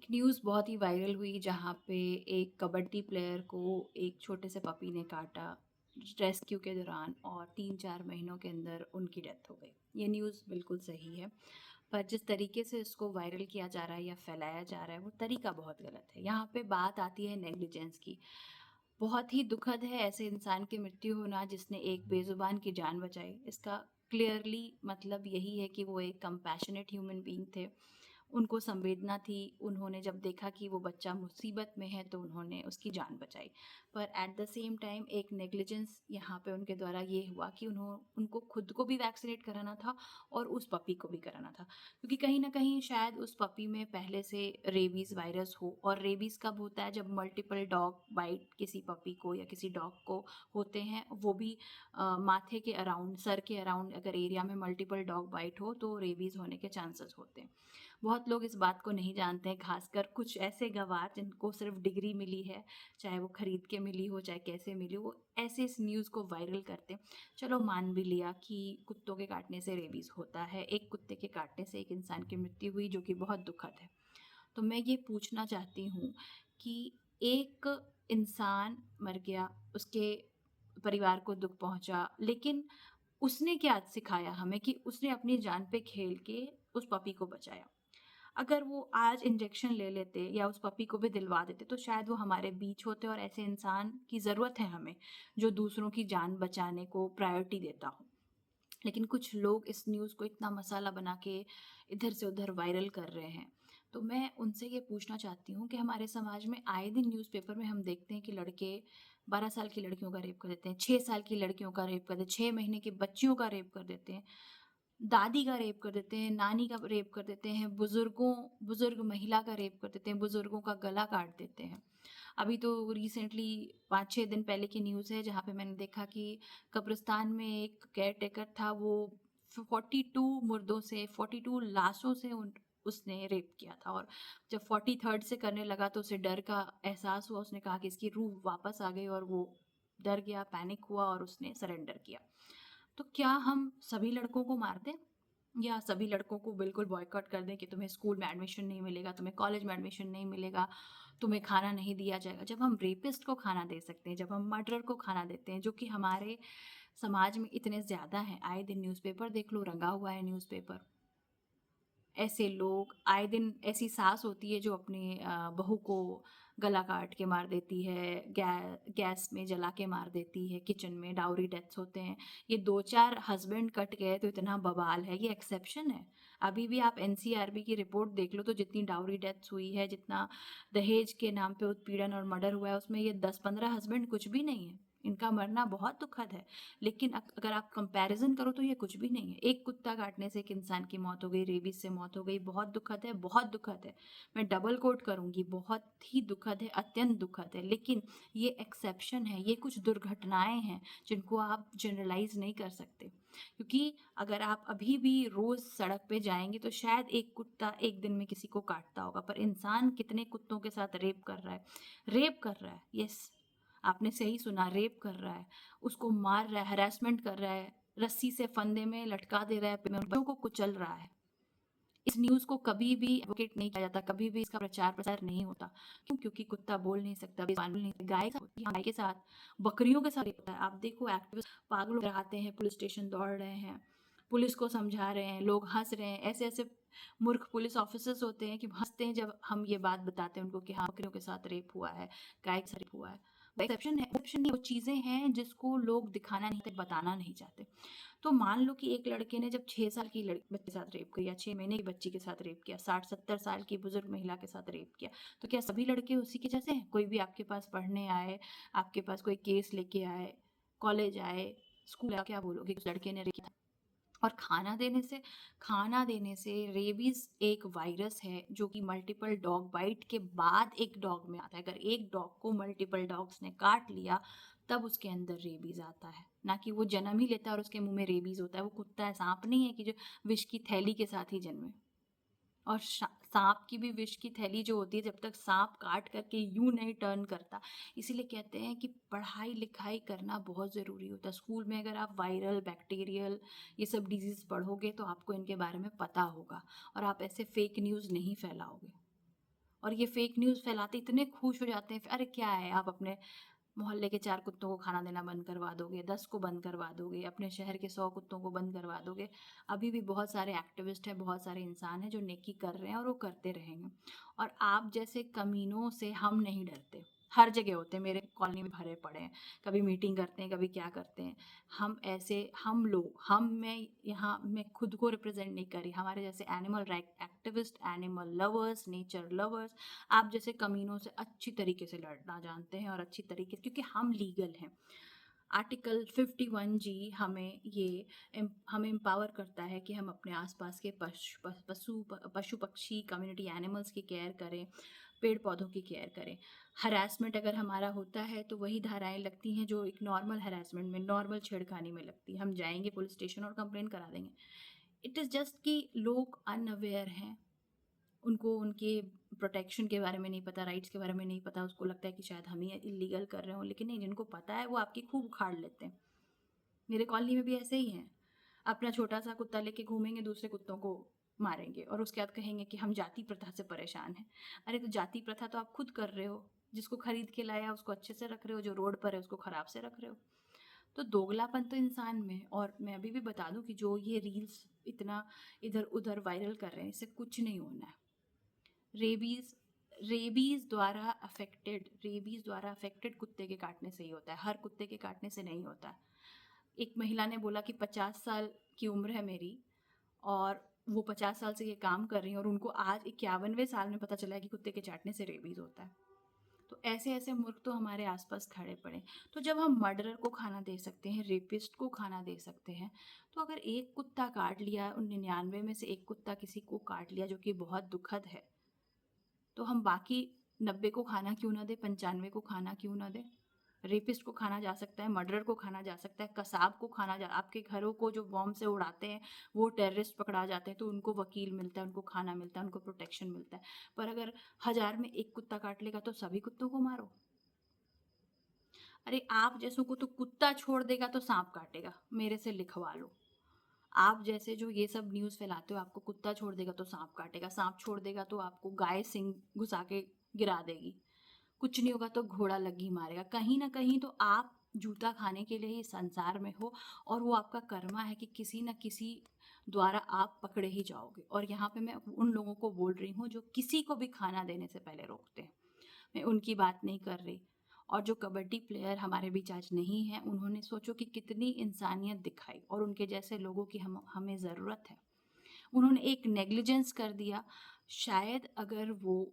एक न्यूज़ बहुत ही वायरल हुई जहाँ पे एक कबड्डी प्लेयर को एक छोटे से पपी ने काटा रेस्क्यू के दौरान और 3-4 महीनों के अंदर उनकी डेथ हो गई। ये न्यूज़ बिल्कुल सही है, पर जिस तरीके से इसको वायरल किया जा रहा है या फैलाया जा रहा है वो तरीका बहुत गलत है। यहाँ पे बात आती है नेग्लिजेंस की। बहुत ही दुखद है ऐसे इंसान की मृत्यु होना जिसने एक बेज़ुबान की जान बचाई। इसका क्लियरली मतलब यही है कि वो एक कंपैशनेट ह्यूमन बीइंग थे। उनको संवेदना थी, उन्होंने जब देखा कि वो बच्चा मुसीबत में है तो उन्होंने उसकी जान बचाई। पर एट द सेम टाइम एक नेग्लिजेंस यहाँ पे उनके द्वारा ये हुआ कि उनको खुद को भी वैक्सीनेट कराना था और उस पपी को भी कराना था। क्योंकि कहीं न कहीं शायद उस पपी में पहले से रेबीज़ वायरस हो, और रेबीज़ कब होता है जब मल्टीपल डॉग बाइट किसी पपी को या किसी डॉग को होते हैं, वो भी माथे के अराउंड, सर के अराउंड अगर एरिया में मल्टीपल डॉग बाइट हो तो रेबीज़ होने के चांसेस होते हैं। बहुत लोग इस बात को नहीं जानते हैं, खासकर कुछ ऐसे गँवार जिनको सिर्फ़ डिग्री मिली है, चाहे वो खरीद के मिली हो, चाहे कैसे मिली हो, वो ऐसे इस न्यूज़ को वायरल करते हैं। चलो मान भी लिया कि कुत्तों के काटने से रेबीज़ होता है, एक कुत्ते के काटने से एक इंसान की मृत्यु हुई जो कि बहुत दुखद है। तो मैं ये पूछना चाहती हूँ कि एक इंसान मर गया, उसके परिवार को दुःख पहुँचा, लेकिन उसने क्या सिखाया हमें कि उसने अपनी जान पे खेल के उस पपी को बचाया। अगर वो आज इंजेक्शन ले लेते या उस पपी को भी दिलवा देते तो शायद वो हमारे बीच होते, और ऐसे इंसान की ज़रूरत है हमें, जो दूसरों की जान बचाने को प्रायोरिटी देता हो। लेकिन कुछ लोग इस न्यूज़ को इतना मसाला बना के इधर से उधर वायरल कर रहे हैं। तो मैं उनसे ये पूछना चाहती हूँ कि हमारे समाज में आए दिन न्यूज़पेपर में हम देखते हैं कि लड़के 12 साल की लड़कियों का रेप कर देते हैं, 6 साल की लड़कियों का रेप कर देते हैं, 6 महीने की बच्चियों का रेप कर देते हैं, दादी का रेप कर देते हैं, नानी का रेप कर देते हैं, बुज़ुर्ग महिला का रेप कर देते हैं, बुज़ुर्गों का गला काट देते हैं। अभी तो रिसेंटली 5-6 दिन पहले की न्यूज़ है जहाँ पे मैंने देखा कि कब्रिस्तान में एक केयरटेकर था, वो 42 मुर्दों से, 42 लाशों से उन उसने रेप किया था, और जब 43rd से करने लगा तो उसे डर का एहसास हुआ। उसने कहा कि इसकी रूह वापस आ गई और वो डर गया, पैनिक हुआ और उसने सरेंडर किया। तो क्या हम सभी लड़कों को मार दें? या सभी लड़कों को बिल्कुल बॉयकॉट कर दें कि तुम्हें स्कूल में एडमिशन नहीं मिलेगा, तुम्हें कॉलेज में एडमिशन नहीं मिलेगा, तुम्हें खाना नहीं दिया जाएगा? जब हम रेपिस्ट को खाना दे सकते हैं, जब हम मर्डरर को खाना देते हैं, जो कि हमारे समाज में इतने ज़्यादा हैं, आए दिन न्यूज़पेपर देख लो, रंगा हुआ है न्यूज़पेपर। ऐसे लोग आए दिन, ऐसी सास होती है जो अपनी बहू को गला काट के मार देती है, गैस में जला के मार देती है, किचन में डाउरी डेथ्स होते हैं। ये 2-4 हस्बैंड कट गए तो इतना बवाल है, ये एक्सेप्शन है। अभी भी आप एनसीआरबी की रिपोर्ट देख लो तो जितनी डाउरी डेथ्स हुई है, जितना दहेज के नाम पे उत्पीड़न और मर्डर हुआ है, उसमें ये 10-15 हस्बैंड कुछ भी नहीं है। इनका मरना बहुत दुखद है, लेकिन अगर आप कंपैरिजन करो तो ये कुछ भी नहीं है। एक कुत्ता काटने से एक इंसान की मौत हो गई, रेबीज से मौत हो गई, बहुत दुखद है, बहुत दुखद है। मैं डबल कोट करूंगी, बहुत ही दुखद है, अत्यंत दुखद है। लेकिन ये एक्सेप्शन है, ये कुछ दुर्घटनाएं हैं जिनको आप जनरलाइज नहीं कर सकते। क्योंकि अगर आप अभी भी रोज सड़क पे जाएंगे तो शायद एक कुत्ता एक दिन में किसी को काटता होगा, पर इंसान कितने कुत्तों के साथ रेप कर रहा है, रेप कर रहा है, यस, आपने सही सुना, रेप कर रहा है, उसको मार रहा है, हैरेसमेंट कर रहा है, रस्सी से फंदे में लटका दे रहा है, बच्चों को कुचल रहा है। इस न्यूज़ को कभी भी एडवोकेट नहीं किया जाता, कभी भी इसका प्रचार प्रसार नहीं होता। क्यों? क्योंकि कुत्ता बोल नहीं सकता, बेज़ुबान बोल नहीं सकता, गाय के साथ होती है, गाय के साथ, बकरियों के साथ होता है। आप देखो एक्टिविस्ट पागल हो आते हैं, पुलिस स्टेशन दौड़ रहे हैं, पुलिस को समझा रहे हैं, लोग हँस रहे हैं। ऐसे-ऐसे मूर्ख पुलिस ऑफिसर्स होते हैं कि हँसते हैं जब हम ये बात बताते हैं उनको कि हाँ, बकरियों के साथ रेप हुआ है, गाय के साथ रेप हुआ है। वो एक्सेप्शन है, एक्सेप्शन नहीं, वो चीज़ें हैं जिसको लोग दिखाना नहीं चाहते, बताना नहीं चाहते। तो मान लो कि एक लड़के ने जब 6 साल की लड़की बच्चे के साथ रेप किया, 6 महीने की बच्ची के साथ रेप किया, 60-70 साल की बुजुर्ग महिला के साथ रेप किया, तो क्या सभी लड़के उसी के जैसे हैं? कोई भी आपके पास पढ़ने आए, आपके पास कोई केस लेके आए, कॉलेज आए, स्कूल आए, क्या बोलोगे उस लड़के ने रेप किया? और खाना देने से रेबीज एक वायरस है जो कि मल्टीपल डॉग बाइट के बाद एक डॉग में आता है। अगर एक डॉग को मल्टीपल डॉग्स ने काट लिया तब उसके अंदर रेबीज आता है, ना कि वो जन्म ही लेता है और उसके मुंह में रेबीज होता है। वो कुत्ता है, सांप नहीं है कि जो विष की थैली के साथ ही जन्मे। और सांप की भी विष की थैली जो होती है, जब तक सांप काट करके यूं नहीं टर्न करता। इसीलिए कहते हैं कि पढ़ाई लिखाई करना बहुत ज़रूरी होता है। स्कूल में अगर आप वायरल, बैक्टीरियल, ये सब डिजीज़ पढ़ोगे तो आपको इनके बारे में पता होगा और आप ऐसे फेक न्यूज़ नहीं फैलाओगे। और ये फेक न्यूज़ फैलाते इतने खुश हो जाते हैं, अरे क्या है, आप अपने मोहल्ले के 4 कुत्तों को खाना देना बंद करवा दोगे, 10 को बंद करवा दोगे, अपने शहर के 100 कुत्तों को बंद करवा दोगे। अभी भी बहुत सारे एक्टिविस्ट हैं, बहुत सारे इंसान हैं जो नेकी कर रहे हैं और वो करते रहेंगे। और आप जैसे कमीनों से हम नहीं डरते। हर जगह होते हैं, मेरे कॉलोनी में भरे पड़े हैं। कभी मीटिंग करते हैं, कभी क्या करते हैं। हम लोग, मैं यहाँ मैं खुद को रिप्रेजेंट नहीं कर रही, हमारे जैसे animal right activist, animal lovers, nature lovers, आप जैसे कमीनों से अच्छी तरीके से लड़ना जानते हैं और अच्छी तरीके से, क्योंकि हम लीगल हैं। आर्टिकल 51 जी हमें एम्पावर करता है कि हम अपने आसपास के पशु पक्षी कम्युनिटी एनिमल्स की केयर करें, पेड़ पौधों की केयर करें। हरासमेंट अगर हमारा होता है तो वही धाराएं लगती हैं जो एक नॉर्मल हरासमेंट में, नॉर्मल छेड़खानी में लगती है। हम जाएंगे पुलिस स्टेशन और कंप्लेन करा देंगे। इट इज़ जस्ट कि लोग अनअवेयर हैं, उनको उनके प्रोटेक्शन के बारे में नहीं पता, राइट्स के बारे में नहीं पता, उसको लगता है कि शायद हम ही इलीगल कर रहे हो, लेकिन नहीं, जिनको पता है वो आपकी खूब उखाड़ लेते हैं। मेरे कॉलोनी में भी ऐसे ही हैं, अपना छोटा सा कुत्ता लेके घूमेंगे, दूसरे कुत्तों को मारेंगे और उसके बाद कहेंगे कि हम जाति प्रथा से परेशान हैं। अरे तो जाति प्रथा तो आप खुद कर रहे हो, जिसको खरीद के लाया उसको अच्छे से रख रहे हो, जो रोड पर है उसको खराब से रख रहे हो। तो दोगलापन तो इंसान में है। और मैं अभी भी बता दूं कि जो ये रील्स इतना इधर उधर वायरल कर रहे हैं, इससे कुछ नहीं होना है। रेबीज रेबीज द्वारा अफेक्टेड कुत्ते के काटने से ही होता है, हर कुत्ते के काटने से नहीं होता। एक महिला ने बोला कि 50 साल की उम्र है मेरी, और वो 50 साल से ये काम कर रही है और उनको आज 51वें साल में पता चला है कि कुत्ते के चाटने से रेबीज होता है। तो ऐसे ऐसे मूर्ख तो हमारे आसपास खड़े पड़े। तो जब हम मर्डरर को खाना दे सकते हैं, रेपिस्ट को खाना दे सकते हैं, तो अगर एक कुत्ता काट लिया, उन 99 में से एक कुत्ता किसी को काट लिया, जो कि बहुत दुखद है, तो हम बाकी 90 को खाना क्यों ना दे, 95 को खाना क्यों ना दे। रेपिस्ट को खाना जा सकता है, मर्डरर को खाना जा सकता है, कसाब को खाना जा, आपके घरों को जो बॉम्ब से उड़ाते हैं वो टेररिस्ट पकड़ा जाते हैं तो उनको वकील मिलता है, उनको खाना मिलता है, उनको प्रोटेक्शन मिलता है। पर अगर 1000 में एक कुत्ता काट लेगा तो सभी कुत्तों को मारो। अरे आप जैसों को तो कुत्ता छोड़ देगा तो सांप काटेगा, मेरे से लिखवा लो। आप जैसे जो ये सब न्यूज़ फैलाते हो, आपको कुत्ता छोड़ देगा तो सांप काटेगा, सांप छोड़ देगा तो आपको गाय सिंग घुसा के गिरा देगी, कुछ नहीं होगा तो घोड़ा लगी मारेगा। कहीं ना कहीं तो आप जूता खाने के लिए ही संसार में हो, और वो आपका कर्मा है कि किसी न किसी द्वारा आप पकड़े ही जाओगे। और यहाँ पे मैं उन लोगों को बोल रही हूँ जो किसी को भी खाना देने से पहले रोकते हैं, मैं उनकी बात नहीं कर रही। और जो कबड्डी प्लेयर हमारे बीच आज नहीं है, उन्होंने सोचो कि कितनी इंसानियत दिखाई, और उनके जैसे लोगों की हमें ज़रूरत है। उन्होंने एक नेग्लिजेंस कर दिया, शायद अगर वो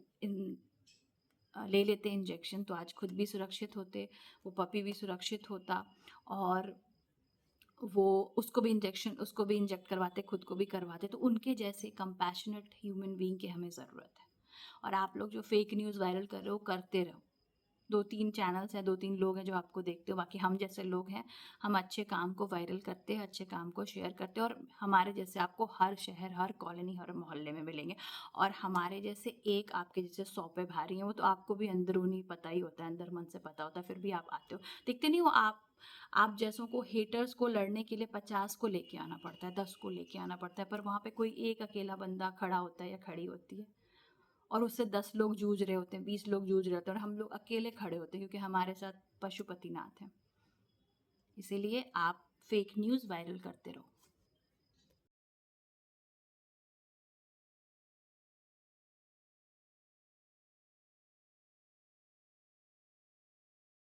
ले लेते इंजेक्शन तो आज खुद भी सुरक्षित होते, वो पपी भी सुरक्षित होता, और वो उसको भी इंजेक्ट करवाते, खुद को भी करवाते। तो उनके जैसे कंपैशनेट ह्यूमन बीइंग की हमें ज़रूरत है। और आप लोग जो फेक न्यूज़ वायरल कर रहे हो, करते रहो। 2-3 चैनल्स हैं, 2-3 लोग हैं जो आपको देखते हो, बाकी हम जैसे लोग हैं, हम अच्छे काम को वायरल करते हैं, अच्छे काम को शेयर करते हैं, और हमारे जैसे आपको हर शहर, हर कॉलोनी, हर मोहल्ले में मिलेंगे। और हमारे जैसे एक आपके जैसे 100 पे भारी हैं, वो तो आपको भी अंदरूनी पता ही होता है, अंदर मन से पता होता है, फिर भी आप आते हो। दिखते नहीं हो आप जैसों को, हेटर्स को लड़ने के लिए 50 को लेके आना पड़ता है, 10 को लेके आना पड़ता है, पर वहाँ पे कोई एक अकेला बंदा खड़ा होता है या खड़ी होती है, और उससे 10 लोग जूझ रहे होते हैं, 20 लोग जूझ रहे होते हैं, और हम लोग अकेले खड़े होते हैं क्योंकि हमारे साथ पशुपतिनाथ हैं। इसीलिए आप फेक न्यूज़ वायरल करते रहो।